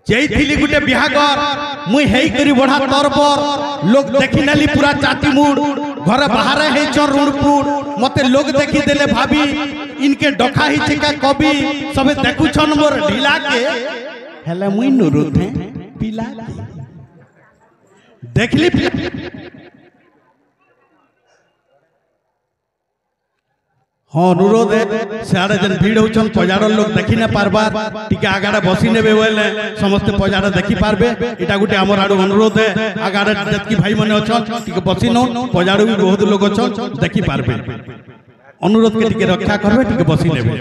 जैथिली गुटे बिहागर मुई हेई करी बढ़ा तरबर लोग देखि नाली पूरा चाटी मुड़ घर बाहर है ऋणपुर मते लोग देखी देले भाभी इनके डखा ही छिका कवि सबे देखु छन मोर ढीला के हेले मुई नुरुत है पिला देखली हाँ अनुरोध है सियाड़े जन भीड़ होचन पजार लोग देखि न पारबार टिके आगाड़े बसी नेबे बोले समस्त पजार देखि पारबे एटा गुटे हमर आडू अनुरोध है आगाड़े जतकी भाई माने अछन टिके बसी न पजार भी बहुत लोग अछन देखि पारबे अनुरोध के टिके रक्षा करबे टिके बसी नेबे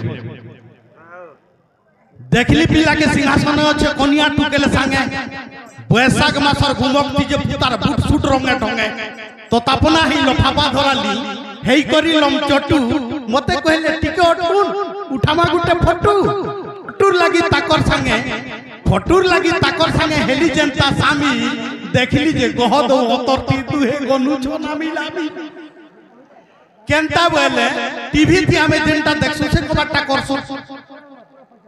देखली पिला के सिंहासन अछि कनिया टुकेले संगे बैसाख मासर घुमकती जे पुतार बुट सुट रंगे ढंगे तो तापना ही लफाफा धराली हेई करी लम चटू मते कहले टिके अटकुन उठामा गुटे फटूर लगी ताकर संगे फटूर लगी ताकर संगे हेली जनता सामी देखली जे गहद अतरती तू हे गनु छना मिलाबी केनता बोले टीवी थी हमें जनता देखसु से कबाटा करसु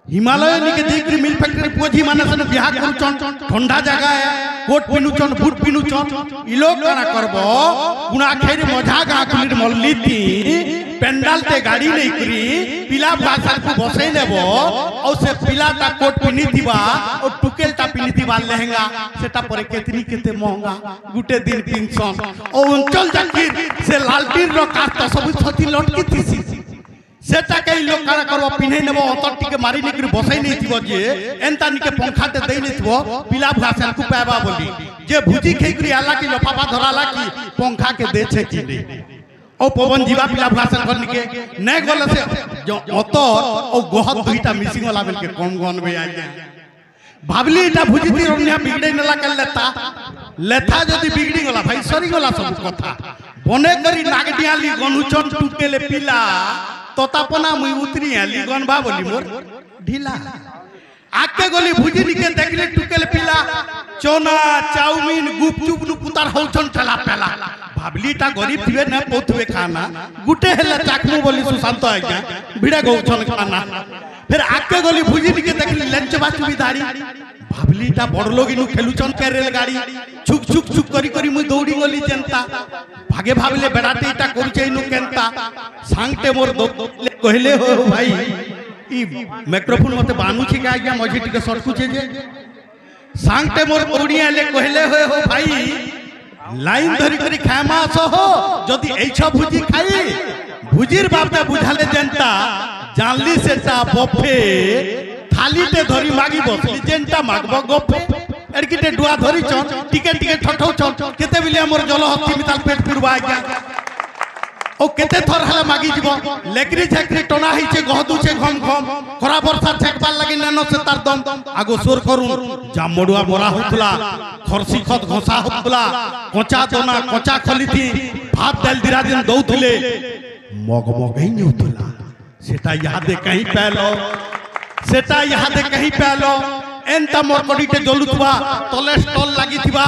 हिमालय निके देखरी मिल फैक्ट्री पोजी मानसन बिहा करूचन ठंडा जगह है कोट पिनुचन बूट पिनुचन इ लोग काना करबो गुना खेर मजा गा कुलिर मल्लीती पेंडाल ते गाड़ी नहीं करी पिला भाषा को बसई लेबो और से पिला ता कोट पिनी दिबा और टुकेल ता पिनी दिबा लहंगा सेटा परे केतनी केते महंगा गुटे दिन 300 और अंचल जाकिर से लालटीन रो काट सब छती लटकी थीसी सेटा कई लोग काना करबो पिन्हे नेबो अतटी के मारी निकरी बसई नहीं थिबो जे एंता निके पंखाते देई नहीं थिबो पिला भाषा को पाबा बोली जे भुजी खेकरी आला की लफाफा धराला की पंखा के दे छे की नहीं ओ पवन जीवा पिला भाषा करनी के नै गल से अतर ओ गहत दुईटा मिसिंग वाला बेल के कम गन बे आ जाए भाबली एटा भुजी ती रन्या बिगड़े नला कर लेथा जदी बिगड़ी गला भाई सरी गला सब कथा बने करी नागडियाली गनुचन टुकेले पिला तोतापना मुई उतरी आली गन बा बोली मोर ढीला आके गली भुजी निके देखले टुकेले पिला चोना चाउमीन गुपचुप नु पुतार होचन ठला पेला भाबली ता गरीब थिबे न पोथवे खाना गुटे हेला चाकमु बोली सुशांत आज्ञा भिड़ा गौचन खाना फिर आके गली भुजी निके देखली लंच बाचुबी दाड़ी भाबली ता बड़ लोग इनु खेलुचन के रेलगाड़ी छुक छुक छुक करी करी मुई दौड़ी गली जनता भागे भाबले बेड़ाते इटा करूचे इनु केनता सांगते मोर दो कहले हो भाई ई माइक्रोफोन मते बानु छी का आज्ञा मझी टिके सटकुचे जे सांगते मोर दौड़ी आले कहले हो भाई लाइन धरी करी खामास हो जदी एछ भुजी खाई भुजीर बापता बुझाले जनता जानली सेटा बफे थाली ते धरी मागी बसली जेनटा मागबो गफे एरकिटे डुआ धरी चन टिके टिके ठठौ चन केते बिले हमर जल हत्ती मिताल पेट पिरबा आज्ञा ओ केते थर हला मागी जीवो लेकरी छेकरी टना हिचे गहदु छे घम घम खरा बरसा छेकबार लागि नानो से तार दम आगो सोर करू जामडुआ मोरा होतला खरसी खत घोसा होतला कोचा दोना कोचा खलीथी भात दाल दिरा दिन दउथले मगमगई होतला सेटा याद कहीं पैलो सेटा याद कहीं पैलो एंता मोर कडिटे जलुतबा तले स्टॉल लागि थिबा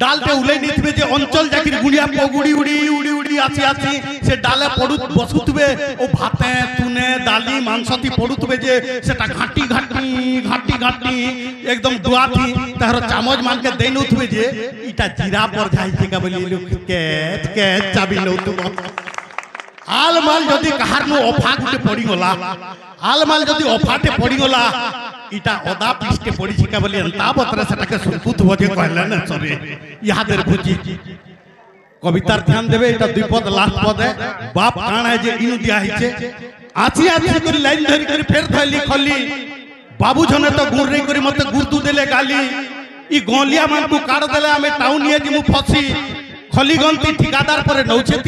डालते उले नहीं थिबे जे अंचल जाकिर गुड़िया पगुड़ी उड़ी उड़ी उड़ी आसी आसी से डाले पडु बसुतबे ओ भाते तुने दाली मांसती पडुतबे जे सेटा घाटी घाटी घाटी घाटी एकदम दुआती तहर चामच मान के देनु थबे जे इटा जीरा पर जाई के का बोली लोग के चाबी नउतबो आल माल जदी कहार नु अफा गुटे पड़ी गला आल माल जदी अफाटे पड़ी गला इटा ओदा पिसके पड़ी छिका बोली अंता बतरे सेटाके सुकुत बजे कहले न सबे यादेर भुजी कवितार ध्यान देबे इटा दुई पद लास्ट पद है बाप कान है जे इनु दिया हिचे आछी आछी करी लाइन धरी करी फेर थली खली बाबू जने तो गुर रे करी मते गुरदू देले गाली ई गोलिया मान को काट देले हमें टाउन ये जी मु फसी खली गंती ठिकादार पर नौछे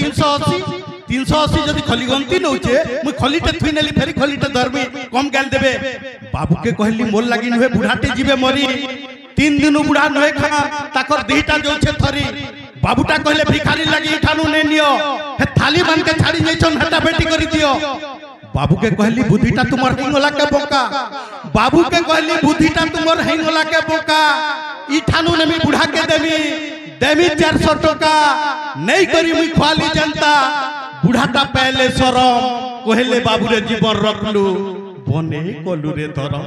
380 जदी खली गंती नौचे मु खलीटे थुई नेली फेरी खलीटे धरबी कम गाल देबे बाबू के कहली मोर लागिन हुए बुढ़ाटे जीवे मरी 3 दिन बुढ़ा नहे खा ताकर देहिटा जोछे थरी बाबूटा कहले भिखारी लागि इठानु ने नियो हे थाली मान के छाड़ी जइछन हटा बेटी करी दियो बाबू के कहली बुद्धिटा तुमर हेंगला के बोका बाबू के कहली बुद्धिटा तुमर हेंगला के बोका इठानु ने मी बुढ़ा के देमी 400 टका नहीं करी मुई खाली जनता बुढ़ाटा पहले सरम कहले बाबू रे जीवन रखलू बने कलू रे धरम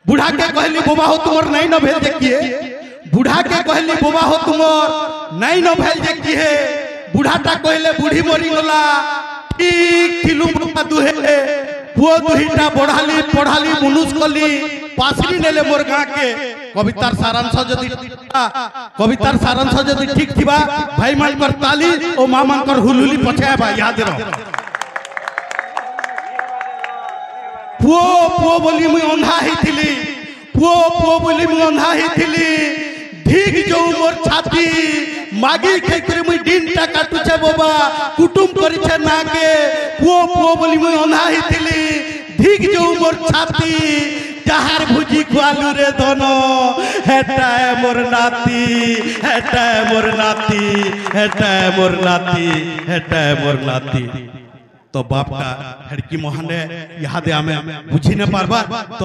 बुढ़ा के कहली बोबा हो तुमर नहीं न भेल देखिए बुढ़ा के कहली बोबा हो तुमर नहीं न भेल देखिए बुढ़ाटा कहले बुढ़ी मरी गला ठीक थिलु बाबा दुहे पुओ दुहिटा बढ़ाली पढ़ाली मनुष कली पासरी नेले मोर गाँ के कवितार सारांश जदि ठीक थिबा भाई मानकर ताली ओ मां मानकर हुलहुली पछाबा याद रहो पुओ पुओ बोली मुई अंधा ही थिली पुओ पुओ बोली मुई अंधा ही थिली ठीक जो मोर छाती मागी खे करे मुई दिनटा काटुछे बाबा कुटुम करिछे ना के पुओ पुओ बोली मुई अंधा ही थिली ठीक जो मोर छाती जहार भुजी खुआलू रे दोनो हेटाए मोर नाती हेटाए मोर नाती हेटाए मोर नाती हेटाए मोर नाती तो बाप का हड़की मोहन याद आमे बुझी न पारबा तो